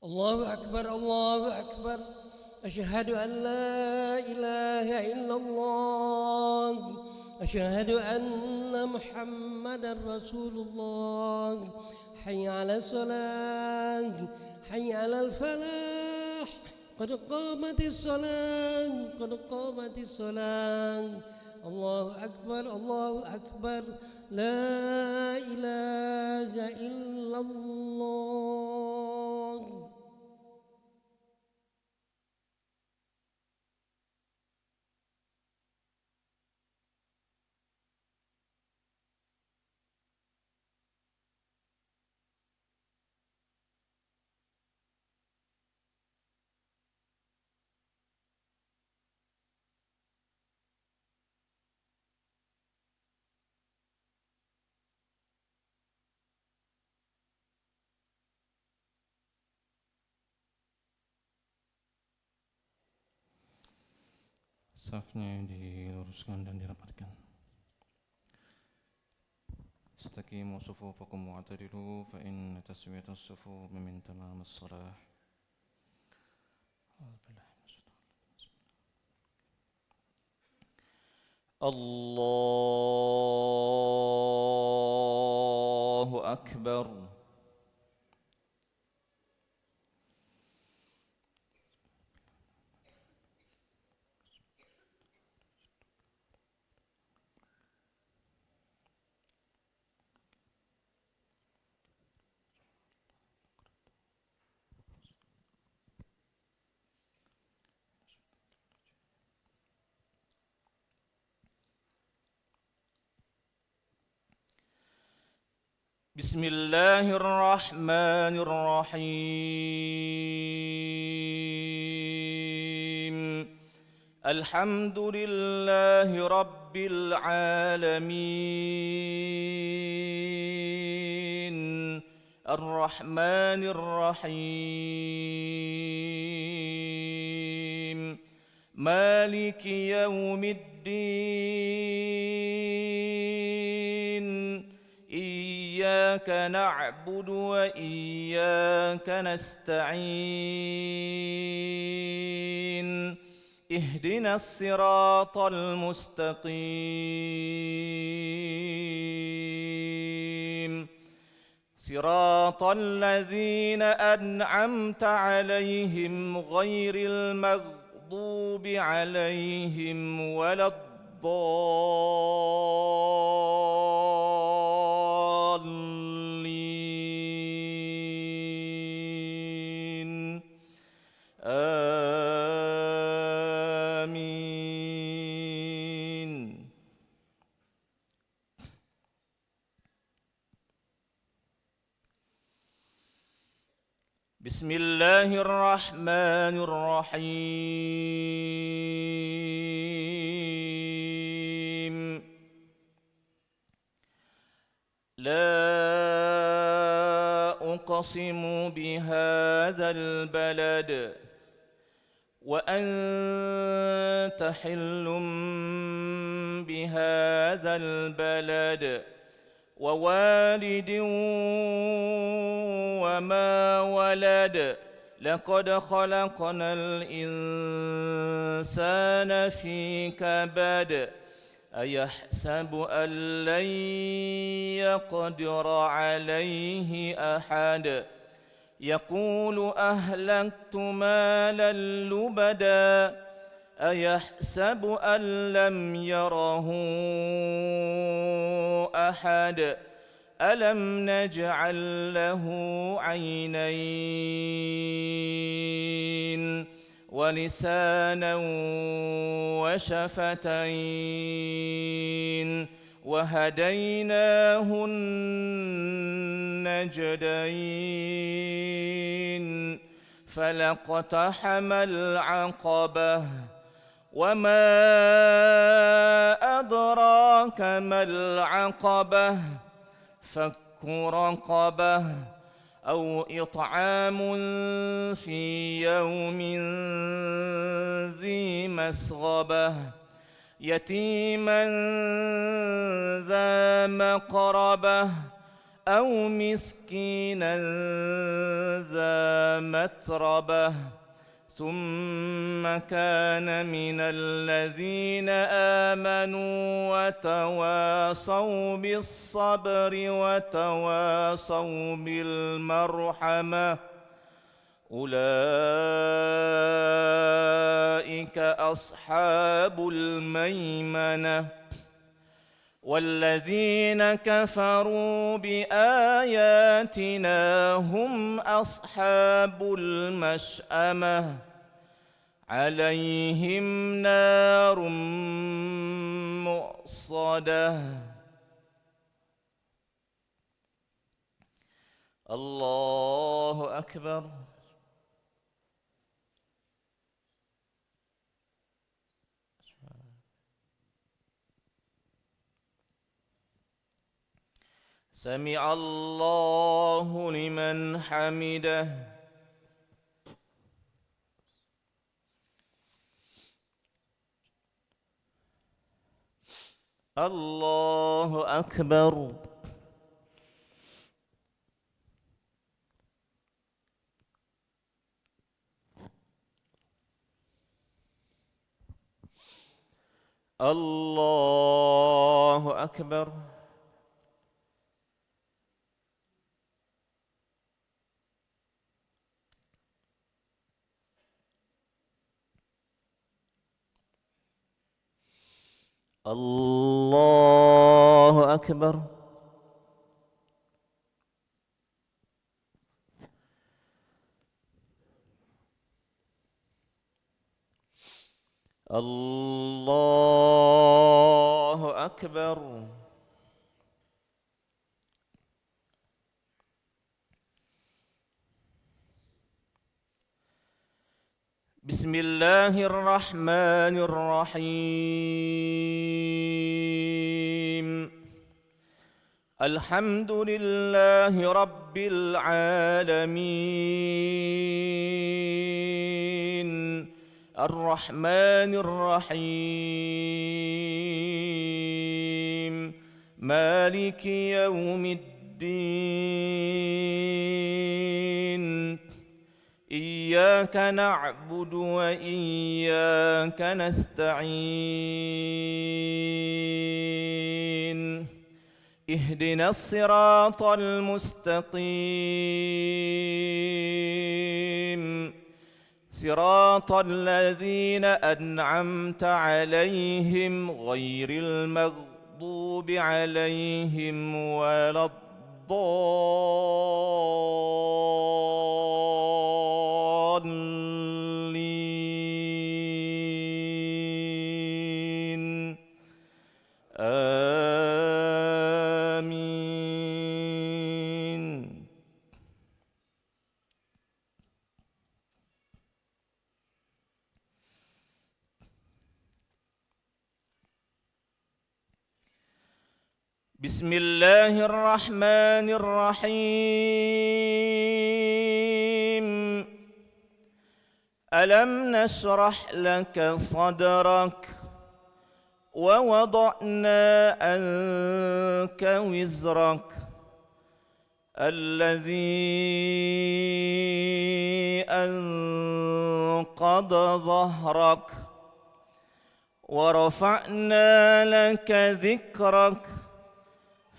الله أكبر الله أكبر. أشهد أن لا إله إلا الله. أشهد أن محمدا رسول الله. حي على الصلاة حي على الفلاح. قد قامت الصلاة قد قامت الصلاة. الله أكبر الله أكبر. لا إله إلا الله. Safnya diluruskan dan dirapatkan. Istaqimu sufufakum wa'tadilu fa inna taswiyatas sufuf min tamamis shalah. Allahu Akbar. بسم الله الرحمن الرحيم. الحمد لله رب العالمين. الرحمن الرحيم. مالك يوم الدين. إياك نعبد وإياك نستعين. اهدنا الصراط المستقيم. صراط الذين أنعمت عليهم غير المغضوب عليهم ولا الضالين. آمين. بسم الله الرحمن الرحيم. لا أقسم بهذا البلد وأنت حل بهذا البلد ووالد وما ولد. لقد خلقنا الإنسان في كبد. أيحسب أن لن يقدر عليه أحد. يقول أهلكت مالا لبدا. أيحسب أن لم يره أحد. ألم نجعل له عينين ولسانا وشفتين وهديناه النجدين. فلاقتحم العقبة وما أدراك ما العقبة. فك رقبة أو إطعام في يوم ذي مسغبة. يتيما ذا مقربة أو مسكينا ذا متربة ثم كان من الذين آمنوا وتواصوا بالصبر وتواصوا بالمرحمة أولئك أصحاب الميمنة والذين كفروا بآياتنا هم أصحاب المشأمة عليهم نار مؤصدة. الله أكبر. سمع الله لمن حمده. الله أكبر. الله أكبر. الله أكبر. الله أكبر. بسم الله الرحمن الرحيم. الحمد لله رب العالمين الرحمن الرحيم مالك يوم الدين إياك نعبد وإياك نستعين اهدنا الصراط المستقيم صراط الذين أنعمت عليهم غير المغضوب عليهم ولا الضالين آمين. بسم الله الرحمن الرحيم. ألم نشرح لك صدرك ووضعنا عنك وزرك الذي أنقض ظهرك ورفعنا لك ذكرك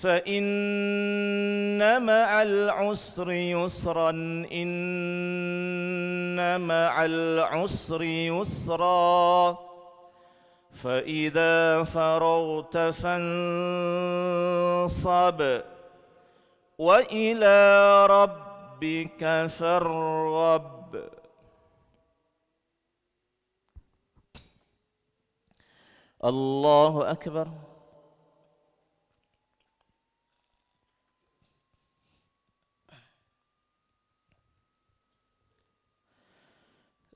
فإن مع العسر يسرا إن مع العسر يسرا فإذا فرغت فانصب وإلى ربك فارغب. الله أكبر.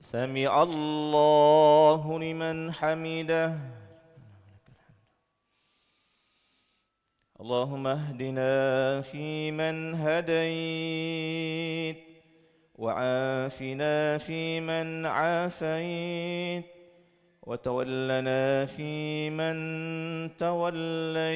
سمع الله لمن حمده. اللهم اهدنا فيمن هديت وعافنا فيمن عافيت وتولنا فيمن توليت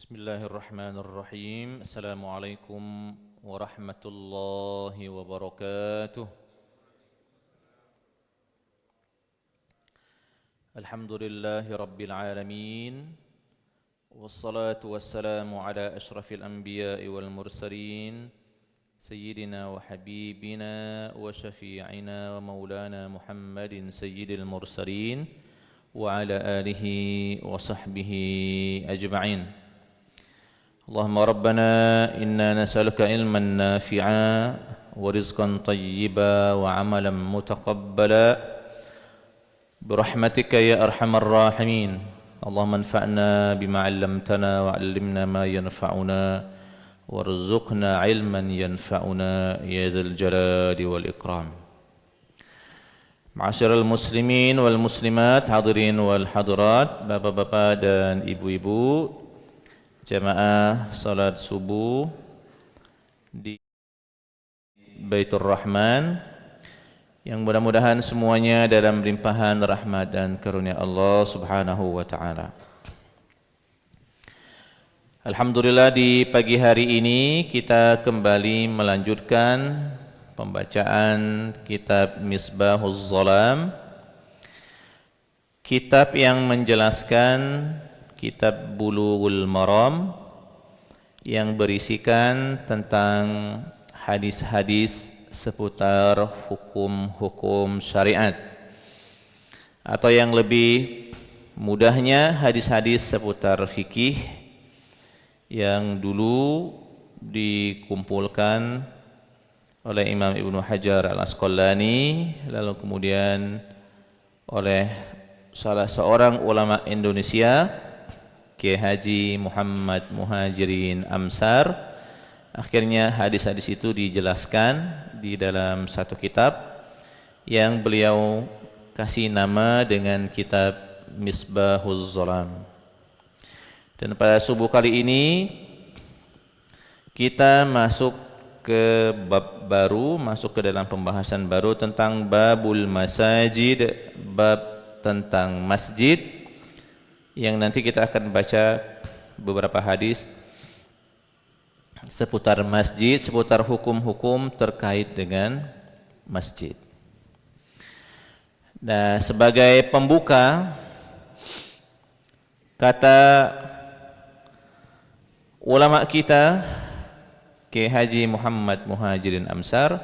Bismillahirrahmanirrahim. Assalamualaikum warahmatullahi wabarakatuh. Alhamdulillahi rabbil alamin. Wassalatu wassalamu ala ashrafil anbiya'i wal mursalin Sayyidina wa habibina wa syafi'ina wa maulana Muhammadin sayyidil mursalin wa ala alihi wa sahbihi ajma'in. Allahumma rabbana inna nas'aluka ilman nafi'a wa rizqan tayyiba wa amalan mutaqabbala birahmatika ya arhamar rahimin. Allahumma anfa'na bima 'allamtana wa 'allimna ma yanfa'una warzuqna 'ilman yanfa'una ya dzal jalali wal ikram. Ma'asyiral muslimin wal muslimat, hadirin wal hadirat, bapak-bapak dan ibu-ibu, jamaah salat subuh di Baitur Rahman yang mudah-mudahan semuanya dalam limpahan rahmat dan karunia Allah Subhanahu wa taala. Alhamdulillah, di pagi hari ini kita kembali melanjutkan pembacaan kitab Misbahuz Zalam, kitab yang menjelaskan kitab Bulughul Maram yang berisikan tentang hadis-hadis seputar hukum-hukum syariat, atau yang lebih mudahnya hadis-hadis seputar fikih yang dulu dikumpulkan oleh Imam Ibnu Hajar Al-Asqalani, lalu kemudian oleh salah seorang ulama Indonesia, Kiai Haji Muhammad Muhajirin Amsar. Akhirnya hadis-hadis itu dijelaskan di dalam satu kitab yang beliau kasih nama dengan kitab Misbahuz Zalam. Dan pada subuh kali ini kita masuk ke bab baru, masuk ke dalam pembahasan baru tentang babul masajid, bab tentang masjid, yang nanti kita akan baca beberapa hadis seputar masjid, seputar hukum-hukum terkait dengan masjid. Nah, sebagai pembuka, kata ulama kita Kiai Haji Muhammad Muhajirin Amsar,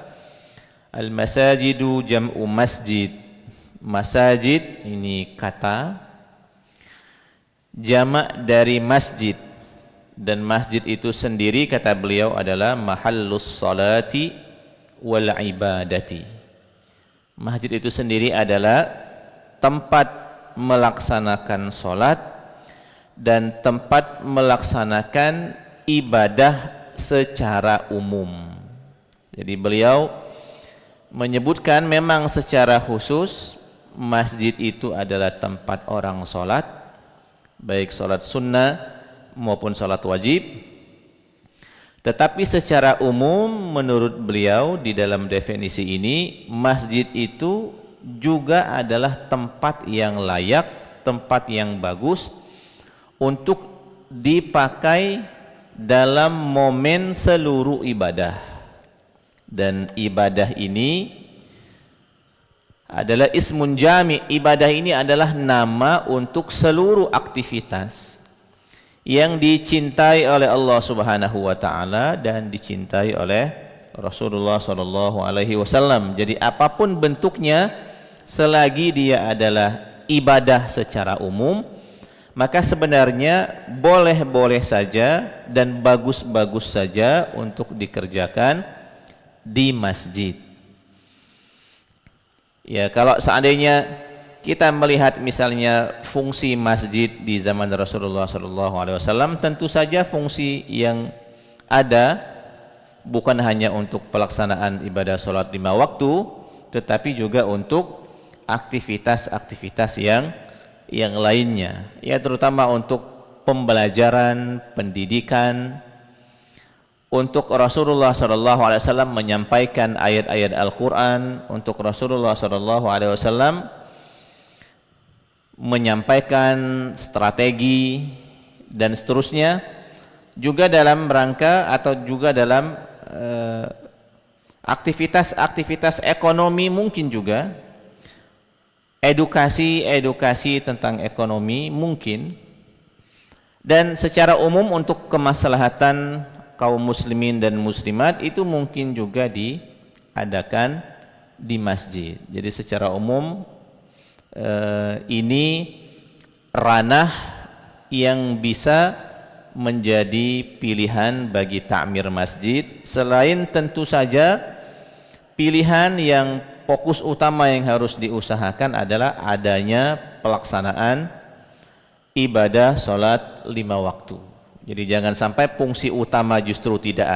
al-masajidu jam'u masjid. Masajid ini kata jamak dari masjid, dan masjid itu sendiri kata beliau adalah mahallus salati wal ibadati. Masjid itu sendiri adalah tempat melaksanakan salat dan tempat melaksanakan ibadah secara umum. Jadi beliau menyebutkan memang secara khusus masjid itu adalah tempat orang salat, baik salat sunnah maupun salat wajib. Tetapi secara umum menurut beliau di dalam definisi ini, masjid itu juga adalah tempat yang layak, tempat yang bagus untuk dipakai dalam momen seluruh ibadah. Dan ibadah ini adalah ismun jami'. Ibadah ini adalah nama untuk seluruh aktivitas yang dicintai oleh Allah Subhanahu wa taala dan dicintai oleh Rasulullah sallallahu alaihi wasallam. Jadi apapun bentuknya, selagi dia adalah ibadah secara umum, maka sebenarnya boleh-boleh saja dan bagus-bagus saja untuk dikerjakan di masjid. Ya, kalau seandainya kita melihat misalnya fungsi masjid di zaman Rasulullah SAW, tentu saja fungsi yang ada bukan hanya untuk pelaksanaan ibadah sholat 5 waktu, tetapi juga untuk aktivitas-aktivitas yang lainnya, ya, terutama untuk pembelajaran, pendidikan, untuk Rasulullah SAW menyampaikan ayat-ayat Al-Quran, untuk Rasulullah SAW menyampaikan strategi dan seterusnya. juga dalam rangka atau juga dalam aktivitas-aktivitas ekonomi mungkin juga, edukasi tentang ekonomi mungkin, dan secara umum untuk kemaslahatan kaum muslimin dan muslimat itu mungkin juga diadakan di masjid. Jadi secara umum ini ranah yang bisa menjadi pilihan bagi ta'mir masjid, selain tentu saja pilihan yang fokus utama yang harus diusahakan adalah adanya pelaksanaan ibadah sholat 5 waktu. Jadi jangan sampai fungsi utama justru tidak ada.